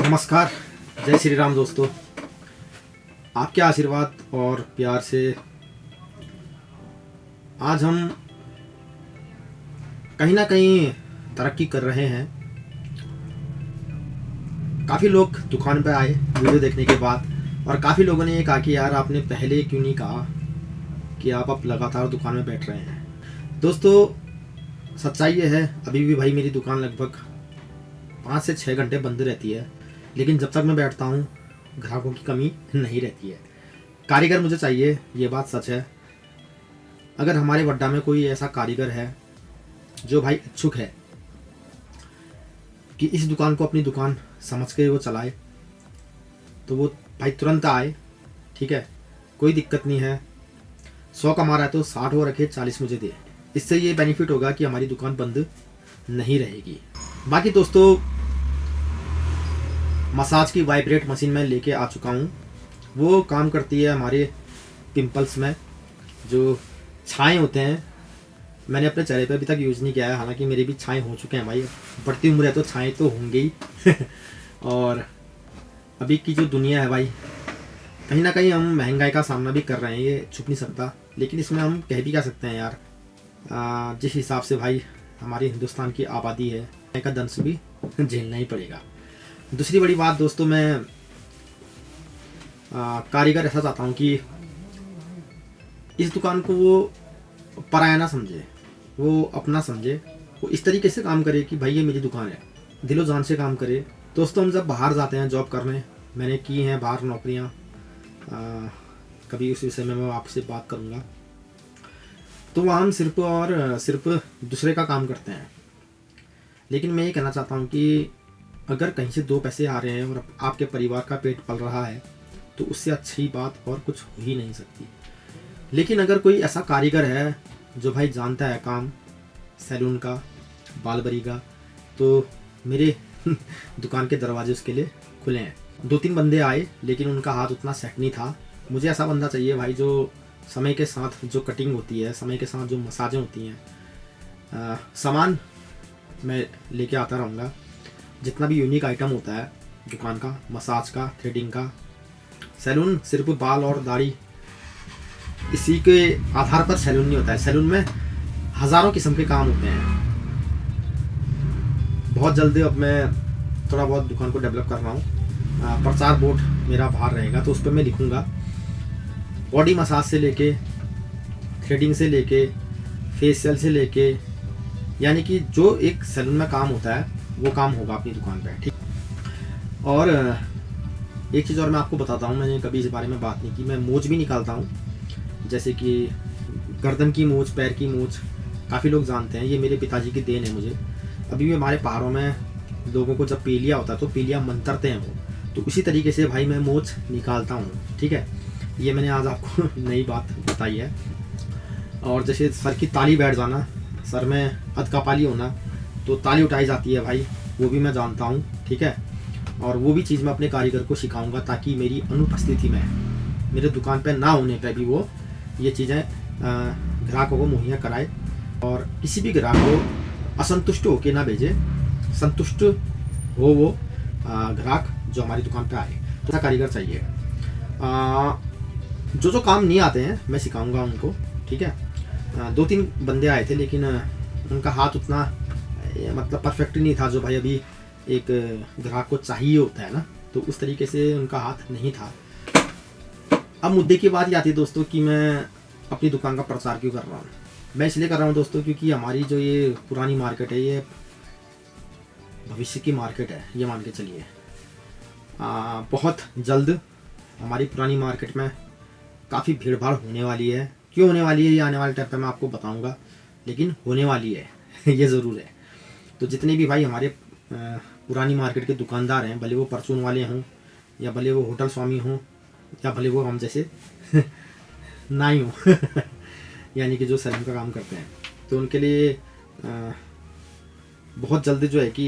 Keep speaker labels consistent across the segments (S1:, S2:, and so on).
S1: नमस्कार, जय श्री राम दोस्तों। आपके आशीर्वाद और प्यार से आज हम कहीं ना कहीं तरक्की कर रहे हैं। काफ़ी लोग दुकान पर आए वीडियो देखने के बाद, और काफ़ी लोगों ने ये कहा कि यार आपने पहले क्यों नहीं कहा कि आप अब लगातार दुकान में बैठ रहे हैं। दोस्तों सच्चाई ये है, अभी भी भाई मेरी दुकान लगभग 5 से 6 घंटे बंद रहती है, लेकिन जब तक मैं बैठता हूँ ग्राहकों की कमी नहीं रहती है। कारीगर मुझे चाहिए, ये बात सच है। अगर हमारे वड्डा में कोई ऐसा कारीगर है जो भाई इच्छुक है कि इस दुकान को अपनी दुकान समझ के वो चलाए, तो वो भाई तुरंत आए। ठीक है, कोई दिक्कत नहीं है। 100 कमा रहा है तो 60 वो रखे, 40 मुझे दे। इससे ये बेनिफिट होगा कि हमारी दुकान बंद नहीं रहेगी। बाकी दोस्तों, मसाज की वाइब्रेट मशीन में लेके आ चुका हूँ। वो काम करती है हमारे पिंपल्स में, जो छाए होते हैं। मैंने अपने चेहरे पे अभी तक यूज़ नहीं किया है, हालांकि मेरे भी छाए हो चुके हैं भाई। बढ़ती उम्र है तो छाए तो होंगे ही और अभी की जो दुनिया है भाई, कहीं ना कहीं हम महंगाई का सामना भी कर रहे हैं, ये छुप नहीं सकता। लेकिन इसमें हम कह भी क्या सकते हैं यार, जिस हिसाब से भाई हमारी हिंदुस्तान की आबादी है, का दंश भी झेलना ही पड़ेगा। दूसरी बड़ी बात दोस्तों, मैं कारीगर ऐसा चाहता हूँ कि इस दुकान को वो पराया ना समझे, वो अपना समझे। वो इस तरीके से काम करे कि भाई ये मेरी दुकान है, दिलो जान से काम करे। दोस्तों हम जब बाहर जाते हैं जॉब करने, मैंने की हैं बाहर नौकरियाँ, कभी उस विषय में मैं आपसे बात करूँगा। तो वहाँ हम सिर्फ और सिर्फ दूसरे का काम करते हैं। लेकिन मैं ये कहना चाहता हूँ कि अगर कहीं से 2 पैसे आ रहे हैं और आपके परिवार का पेट पल रहा है, तो उससे अच्छी बात और कुछ हो ही नहीं सकती। लेकिन अगर कोई ऐसा कारीगर है जो भाई जानता है काम सैलून का, बालबरी का, तो मेरे दुकान के दरवाजे उसके लिए खुले हैं। 2-3 बंदे आए, लेकिन उनका हाथ उतना सेट नहीं था। मुझे ऐसा बंदा चाहिए भाई जो समय के साथ जो कटिंग होती है, समय के साथ जो मसाजें होती हैं, सामान मैं लेके आता रहूँगा। जितना भी यूनिक आइटम होता है दुकान का, मसाज का, थ्रेडिंग का, सैलून सिर्फ बाल और दाढ़ी, इसी के आधार पर सैलून नहीं होता है। सैलून में हज़ारों किस्म के काम होते हैं। बहुत जल्दी अब मैं थोड़ा बहुत दुकान को डेवलप कर रहा हूँ। प्रचार बोर्ड मेरा बाहर रहेगा, तो उस पर मैं लिखूँगा बॉडी मसाज से लेके, थ्रेडिंग से लेके, फेशियल से लेके, यानी कि जो एक सैलून में काम होता है वो काम होगा अपनी दुकान पे। ठीक। और एक चीज़ और मैं आपको बताता हूँ, मैंने कभी इस बारे में बात नहीं की, मैं मोच भी निकालता हूँ। जैसे कि गर्दन की मोच, पैर की मोच, काफ़ी लोग जानते हैं, ये मेरे पिताजी की देन है मुझे। अभी भी हमारे पहाड़ों में लोगों को जब पीलिया होता है तो पीलिया मंतरते हैं वो, तो उसी तरीके से भाई मैं मोच निकालता हूँ। ठीक है, ये मैंने आज आपको नई बात बताई है। और जैसे सर की ताली बैठ जाना, सर में अधकपाली होना, तो ताली उठाई जाती है भाई, वो भी मैं जानता हूँ। ठीक है, और वो भी चीज़ मैं अपने कारीगर को सिखाऊंगा, ताकि मेरी अनुपस्थिति में, मेरे दुकान पर ना होने पर भी वो ये चीज़ें ग्राहकों को मुहैया कराए, और किसी भी ग्राहक को असंतुष्ट होकर ना भेजे, संतुष्ट हो वो ग्राहक जो हमारी दुकान पर आए। तो ऐसा कारीगर चाहिए। जो काम नहीं आते हैं मैं सिखाऊंगा उनको। ठीक है, 2-3 बंदे आए थे, लेकिन उनका हाथ उतना मतलब परफेक्ट नहीं था जो भाई अभी एक ग्राहक को चाहिए होता है ना, तो उस तरीके से उनका हाथ नहीं था। अब मुद्दे की बात ये आती है दोस्तों कि मैं अपनी दुकान का प्रचार क्यों कर रहा हूँ। मैं इसलिए कर रहा हूँ दोस्तों क्योंकि हमारी जो ये पुरानी मार्केट है, ये भविष्य की मार्केट है, ये मान के चलिए। बहुत जल्द हमारी पुरानी मार्केट में काफ़ी भीड़ भाड़ होने वाली है। क्यों होने वाली है ये आने वाले टाइम पे मैं आपको बताऊंगा, लेकिन होने वाली है ये ज़रूर है। तो जितने भी भाई हमारे पुरानी मार्केट के दुकानदार हैं, भले वो परचून वाले हों, या भले वो होटल स्वामी हों, या भले वो हम जैसे नाई हों यानी कि जो सैलून का काम करते हैं, तो उनके लिए बहुत जल्द जो है कि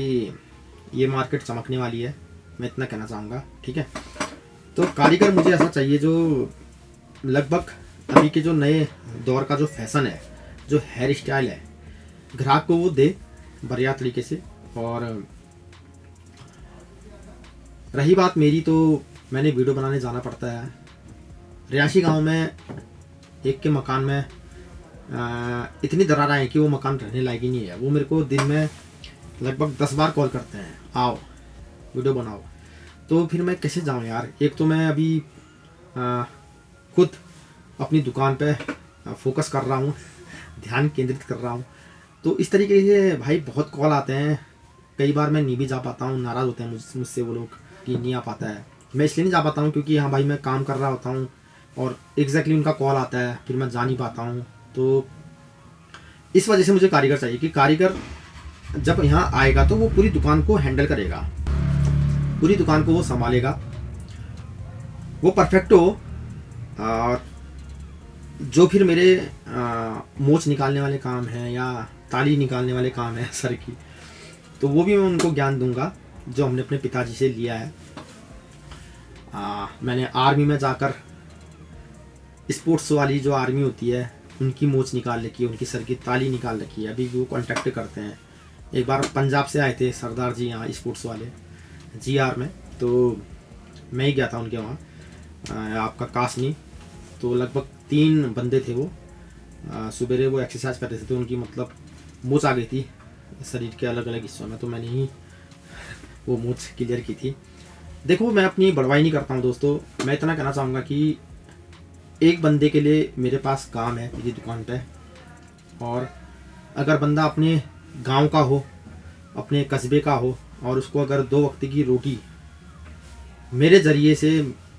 S1: ये मार्केट चमकने वाली है, मैं इतना कहना चाहूँगा। ठीक है, तो कारीगर मुझे ऐसा चाहिए जो लगभग अभी के जो नए दौर का जो फैशन है, जो हेयर स्टाइल है, ग्राहक को वो दे बढ़िया तरीके से, और रही बात मेरी, तो मैंने वीडियो बनाने जाना पड़ता है। रिहायशी गांव में एक के मकान में इतनी दरारें हैं कि वो मकान रहने लायक ही नहीं है। वो मेरे को दिन में लगभग 10 बार कॉल करते हैं, आओ वीडियो बनाओ। तो फिर मैं कैसे जाऊँ यार। एक तो मैं अभी खुद अपनी दुकान पे फोकस कर रहा हूँ, ध्यान केंद्रित कर रहा हूँ। तो इस तरीके से भाई बहुत कॉल आते हैं। कई बार मैं नहीं भी जा पाता हूँ, नाराज़ होते हैं मुझसे वो लोग कि नहीं आ पाता है। मैं इसलिए नहीं जा पाता हूँ क्योंकि हाँ भाई मैं काम कर रहा होता हूँ और एग्जैक्टली उनका कॉल आता है, फिर मैं जा नहीं पाता हूँ। तो इस वजह से मुझे कारीगर चाहिए कि कारीगर जब यहाँ आएगा तो वो पूरी दुकान को हैंडल करेगा, पूरी दुकान को वो संभालेगा, वो परफेक्ट हो। और जो फिर मेरे मोच निकालने वाले काम हैं या ताली निकालने वाले काम हैं सर की, तो वो भी मैं उनको ज्ञान दूंगा जो हमने अपने पिताजी से लिया है। मैंने आर्मी में जाकर स्पोर्ट्स वाली जो आर्मी होती है उनकी मोच निकाल रखी है, उनकी सर की ताली निकाल रखी है। अभी वो कांटेक्ट करते हैं। एक बार पंजाब से आए थे सरदार जी यहाँ स्पोर्ट्स वाले GR में, तो मैं ही गया था उनके वहाँ, आपका कासनी। तो लगभग 3 बंदे थे वो, सुबेरे वो एक्सरसाइज कर रहे थे, तो उनकी मतलब मोच आ गई थी शरीर के अलग अलग हिस्सों में, तो मैंने ही वो मोच क्लियर की थी। देखो मैं अपनी बड़वाई नहीं करता हूँ दोस्तों, मैं इतना कहना चाहूँगा कि एक बंदे के लिए मेरे पास काम है मेरी दुकान पे। और अगर बंदा अपने गांव का हो, अपने कस्बे का हो, और उसको अगर 2 वक्त की रोटी मेरे ज़रिए से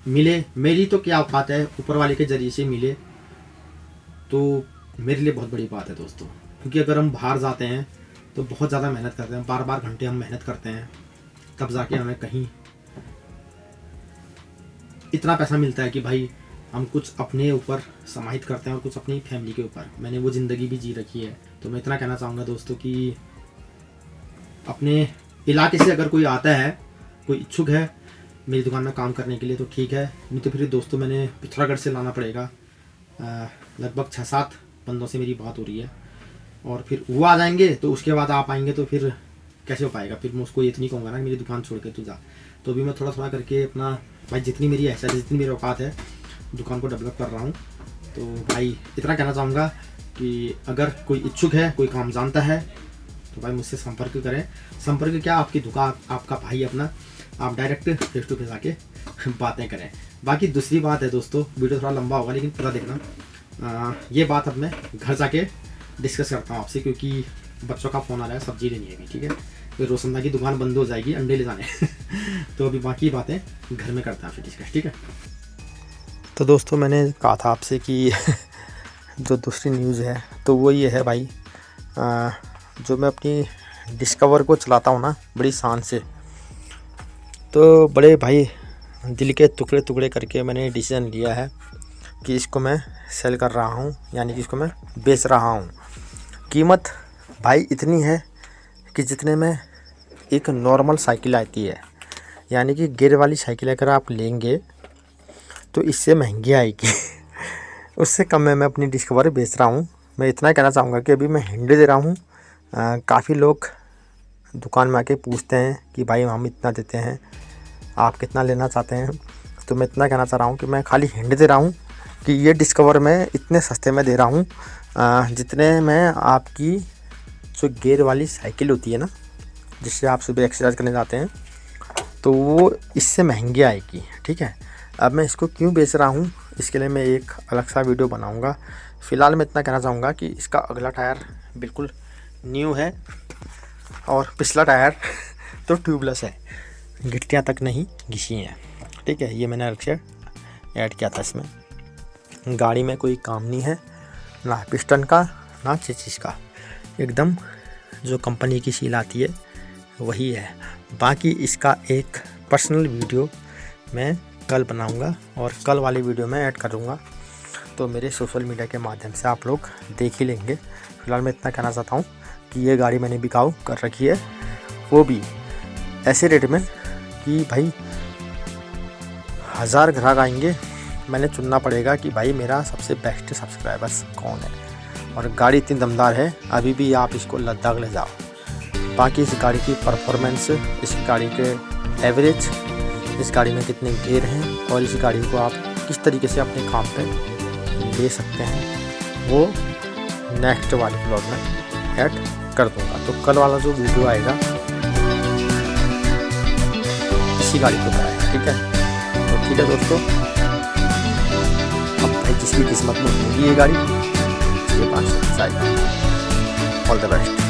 S1: मिले, मेरी तो क्या औकात है, ऊपर वाले के ज़रिए से मिले, तो मेरे लिए बहुत बड़ी बात है दोस्तों। क्योंकि अगर हम बाहर जाते हैं तो बहुत ज़्यादा मेहनत करते हैं, 12 घंटे हम मेहनत करते हैं, तब जाके हमें कहीं इतना पैसा मिलता है कि भाई हम कुछ अपने ऊपर समाहित करते हैं और कुछ अपनी फैमिली के ऊपर। मैंने वो ज़िंदगी भी जी रखी है। तो मैं इतना कहना चाहूँगा दोस्तों कि अपने इलाके से अगर कोई आता है, कोई इच्छुक है मेरी दुकान में काम करने के लिए, तो ठीक है, नहीं तो फिर दोस्तों मैंने पिथौरागढ़ से लाना पड़ेगा। लगभग 6-7 बंदों से मेरी बात हो रही है, और फिर वो आ जाएंगे तो उसके बाद आप आएंगे, तो फिर कैसे हो पाएगा। फिर मैं उसको ये तो नहीं कहूँगा ना मेरी दुकान छोड़ के तू जा। तो अभी मैं थोड़ा थोड़ा करके अपना भाई जितनी मेरी हैसियत, जितनी मेरी औकात है, दुकान को डेवलप कर रहा हूँ। तो भाई इतना कहना चाहूँगा कि अगर कोई इच्छुक है, कोई काम जानता है, तो भाई मुझसे संपर्क करें। संपर्क क्या, आपकी दुकान, आपका भाई अपना, आप डायरेक्ट फेस टू फेस आके बातें करें। बाकी दूसरी बात है दोस्तों, वीडियो थोड़ा लंबा होगा लेकिन पूरा देखना। ये बात अब मैं घर जाके डिस्कस करता हूँ आपसे, क्योंकि बच्चों का फ़ोन आ रहा है, सब्जी लेनी है अभी, ठीक है। फिर रोशनदा की दुकान बंद हो जाएगी, अंडे ले जाने तो अभी बाकी बातें घर में करते हैं आपसे डिस्कस, ठीक है। तो दोस्तों मैंने कहा था आपसे कि जो दूसरी न्यूज़ है तो वो ये है भाई, जो मैं अपनी डिस्कवर को चलाता हूँ ना बड़ी शान से, तो बड़े भाई दिल के टुकड़े टुकड़े करके मैंने डिसीजन लिया है कि इसको मैं सेल कर रहा हूँ, यानी कि इसको मैं बेच रहा हूँ। कीमत भाई इतनी है कि जितने में एक नॉर्मल साइकिल आती है, यानी कि गियर वाली साइकिल अगर आप लेंगे तो इससे महंगी आएगी उससे कम में मैं अपनी डिस्कवर बेच रहा हूँ। मैं इतना कहना चाहूँगा कि अभी मैं हिंट दे रहा हूँ। काफ़ी लोग दुकान में आके पूछते हैं कि भाई हम इतना देते हैं, आप कितना लेना चाहते हैं। तो मैं इतना कहना चाह रहा हूँ कि मैं खाली हिंट दे रहा हूँ कि ये डिस्कवर मैं इतने सस्ते में दे रहा हूँ जितने में आपकी जो गियर वाली साइकिल होती है ना, जिससे आप सुबह एक्सरसाइज करने जाते हैं, तो वो इससे महंगी आएगी, ठीक है। अब मैं इसको क्यों बेच रहा हूँ, इसके लिए मैं एक अलग सा वीडियो बनाऊँगा। फ़िलहाल मैं इतना कहना चाहूँगा कि इसका अगला टायर बिल्कुल न्यू है और पिछला टायर तो ट्यूबलेस है, गिट्टियाँ तक नहीं घिसी हैं, ठीक है। ये मैंने अलग से ऐड किया था इसमें। गाड़ी में कोई काम नहीं है, ना पिस्टन का ना चेसिस का, एकदम जो कंपनी की सील आती है वही है। बाकी इसका एक पर्सनल वीडियो मैं कल बनाऊंगा और कल वाली वीडियो में ऐड करूंगा, तो मेरे सोशल मीडिया के माध्यम से आप लोग देख ही लेंगे। फिलहाल मैं इतना कहना चाहता हूँ कि ये गाड़ी मैंने बिकाऊ कर रखी है, वो भी ऐसे रेट में कि भाई 1000 ग्राहक आएंगे, मैंने चुनना पड़ेगा कि भाई मेरा सबसे बेस्ट सब्सक्राइबर्स कौन है। और गाड़ी इतनी दमदार है, अभी भी आप इसको लद्दाख ले जाओ। बाकी इस गाड़ी की परफॉर्मेंस, इस गाड़ी के एवरेज
S2: इस गाड़ी में कितने गियर हैं और इस गाड़ी को आप किस तरीके से अपने काम पे ले सकते हैं वो नेक्स्ट वाले ब्लॉग में ऐड कर दूंगा। तो कल वाला जो वीडियो आएगा इसी गाड़ी को कराएगा, ठीक है। तो ठीक है दोस्तों, अब भाई जिसकी किस्मत में होगी ये गाड़ी उसके पास जाएगी। All the best.